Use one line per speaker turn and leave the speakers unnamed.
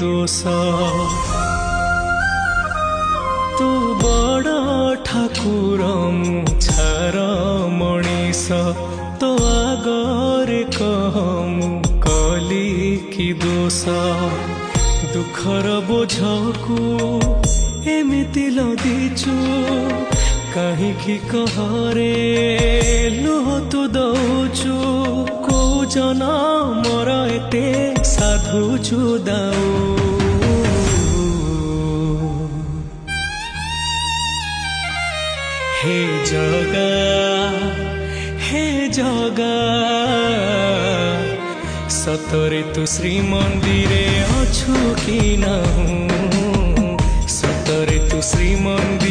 দোষ তু বড় ঠাকুর মু ছার মଣିষ তো আগরে কহ মু কলি কি দোষ দুঃখর ବୋଝକୁ ଏମିତି ଲଦିଛୁ କାହିଁକି କହରେ ଲୁହ ତୁ ଦଉଛୁ କୋଉ ଜନମର ଏତେ ସାଧୁଛୁ ଦାଉ हे जगा सतरे तू श्रीमंदिरे अछु कि ना सतरे तू श्रीमंदिर